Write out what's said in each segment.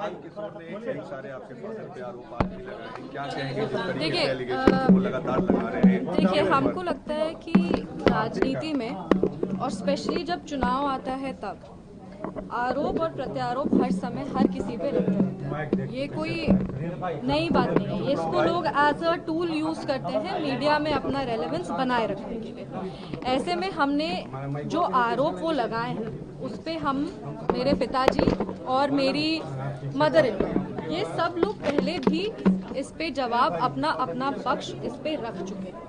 प्रशांत किशोर ने कई सारे आपके फादर पे आरोप आज भी लगाए हैं, क्या कहेंगे जिस तरीके देखिए, के एलिगेशन वो लगातार लगा रहे हैं? देखिए, हमको लगता है कि राजनीति में और स्पेशली जब चुनाव आता है तब आरोप और प्रत्यारोप हर समय हर किसी पे लगते रहते हैं। ये कोई नई बात नहीं है। इसको लोग एज अ टूल यूज करते हैं मीडिया में अपना रेलेवेंस बनाए रखने के लिए। ऐसे में हमने जो आरोप वो लगाए हैं उस पे हम, मेरे पिताजी और मेरी मदर इन लॉ, ये सब लोग पहले भी इस पे जवाब अपना अपना पक्ष इस पे रख चुके हैं।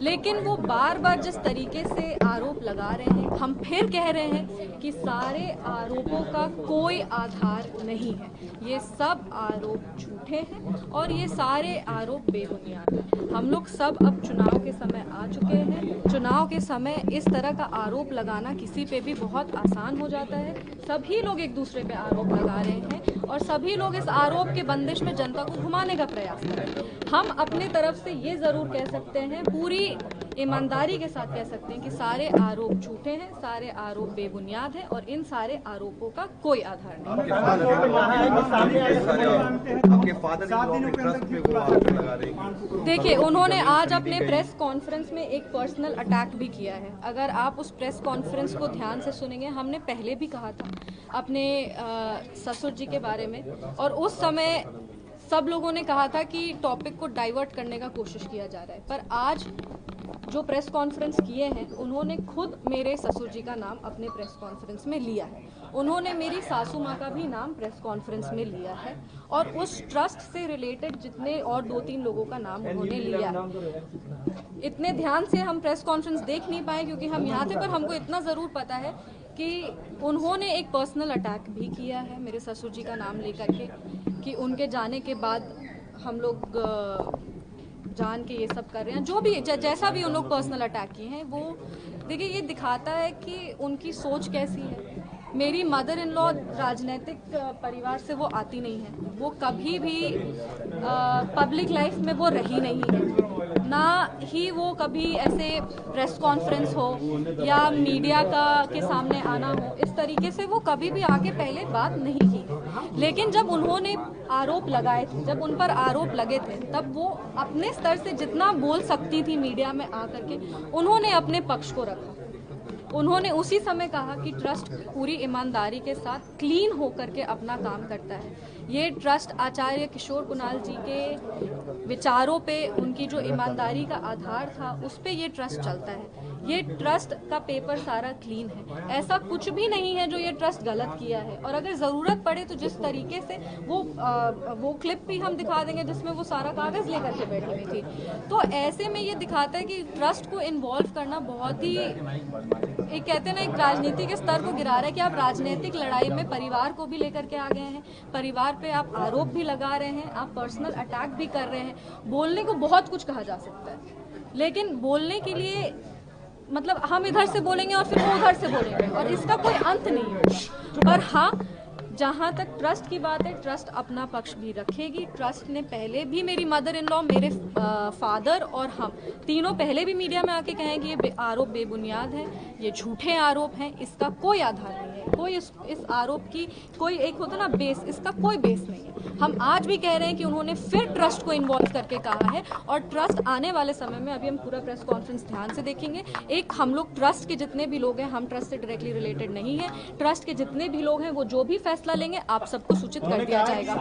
लेकिन वो बार बार जिस तरीके से आरोप लगा रहे हैं, हम फिर कह रहे हैं कि सारे आरोपों का कोई आधार नहीं है। ये सब आरोप झूठे हैं और ये सारे आरोप बेबुनियाद हैं। हम लोग सब अब चुनाव के समय आ चुके हैं। चुनाव के समय इस तरह का आरोप लगाना किसी पे भी बहुत आसान हो जाता है। सभी लोग एक दूसरे पे आरोप लगा रहे हैं और सभी लोग इस आरोप के बंदिश में जनता को घुमाने का प्रयास कर रहे हैं। हम अपने तरफ से ये जरूर कह सकते हैं, पूरी ईमानदारी के साथ कह सकते हैं कि सारे आरोप झूठे हैं, सारे आरोप बेबुनियाद हैं और इन सारे आरोपों का कोई आधार नहीं। आपके फादर ट्रस्ट पे वो आरोप लगा रहे हैं। देखिए, उन्होंने आज अपने प्रेस कॉन्फ्रेंस में एक पर्सनल अटैक भी किया है। अगर आप उस प्रेस कॉन्फ्रेंस को ध्यान से सुनेंगे, हमने पहले भी कहा था अपने ससुर जी के बारे में, और उस समय सब लोगों ने कहा था कि टॉपिक को डाइवर्ट करने का कोशिश किया जा रहा है। पर आज जो प्रेस कॉन्फ्रेंस किए हैं, उन्होंने खुद मेरे ससुर जी का नाम अपने प्रेस कॉन्फ्रेंस में लिया है। उन्होंने मेरी सासू माँ का भी नाम प्रेस कॉन्फ्रेंस में लिया है और उस ट्रस्ट से रिलेटेड जितने और 2-3 लोगों का नाम उन्होंने लिया है। इतने ध्यान से हम प्रेस कॉन्फ्रेंस देख नहीं पाए क्योंकि हम यहाँ थे, पर हमको इतना ज़रूर पता है कि उन्होंने एक पर्सनल अटैक भी किया है मेरे ससुर जी का नाम लेकर के, कि उनके जाने के बाद हम लोग जान के ये सब कर रहे हैं। जो भी जैसा भी उन लोग पर्सनल अटैक किए हैं, वो देखिए, ये दिखाता है कि उनकी सोच कैसी है। मेरी मदर इन लॉ राजनीतिक परिवार से वो आती नहीं है। वो कभी भी पब्लिक लाइफ में वो रही नहीं है, ना ही वो कभी ऐसे प्रेस कॉन्फ्रेंस हो या मीडिया के सामने आना हो, इस तरीके से वो कभी भी आके पहले बात नहीं की। लेकिन जब उन्होंने आरोप लगाए थे, जब उन पर आरोप लगे थे, तब वो अपने स्तर से जितना बोल सकती थी मीडिया में आकर के, उन्होंने अपने पक्ष को रखा। उन्होंने उसी समय कहा कि ट्रस्ट पूरी ईमानदारी के साथ क्लीन होकर के अपना काम करता है। ये ट्रस्ट आचार्य किशोर कुणाल जी के विचारों पे, उनकी जो ईमानदारी का आधार था, उस पे ये ट्रस्ट चलता है। ये ट्रस्ट का पेपर सारा क्लीन है। ऐसा कुछ भी नहीं है जो ये ट्रस्ट गलत किया है। और अगर ज़रूरत पड़े तो जिस तरीके से वो क्लिप भी हम दिखा देंगे जिसमें वो सारा कागज़ लेकर के बैठी हुई थी। तो ऐसे में ये दिखाता है कि ट्रस्ट को इन्वॉल्व करना बहुत ही, एक कहते हैं ना, एक राजनीति के स्तर को गिरा रहा है कि आप राजनीतिक लड़ाई में परिवार को भी लेकर के आ गए हैं। परिवार पे आप आरोप भी लगा रहे हैं, आप पर्सनल अटैक भी कर रहे हैं। बोलने को बहुत कुछ कहा जा सकता है, लेकिन बोलने के लिए मतलब हम इधर से बोलेंगे और फिर वो उधर से बोलेंगे और इसका कोई अंत नहीं होगा। पर हाँ, जहाँ तक ट्रस्ट की बात है, ट्रस्ट अपना पक्ष भी रखेगी। ट्रस्ट ने पहले भी, मेरी मदर इन लॉ, मेरे फादर और हम तीनों पहले भी मीडिया में आके कहें कि ये आरोप बेबुनियाद हैं, ये झूठे आरोप हैं, इसका कोई आधार नहीं है। कोई इस आरोप की कोई, एक होता ना बेस, इसका कोई बेस नहीं है। हम आज भी कह रहे हैं कि उन्होंने फिर ट्रस्ट को इन्वॉल्व करके कहा है और ट्रस्ट आने वाले समय में, अभी हम पूरा प्रेस कॉन्फ्रेंस ध्यान से देखेंगे, एक हम लोग ट्रस्ट के जितने भी लोग हैं, हम ट्रस्ट से डायरेक्टली रिलेटेड नहीं है, ट्रस्ट के जितने भी लोग हैं वो जो भी फैसला लेंगे आप सबको सूचित कर दिया जाएगा।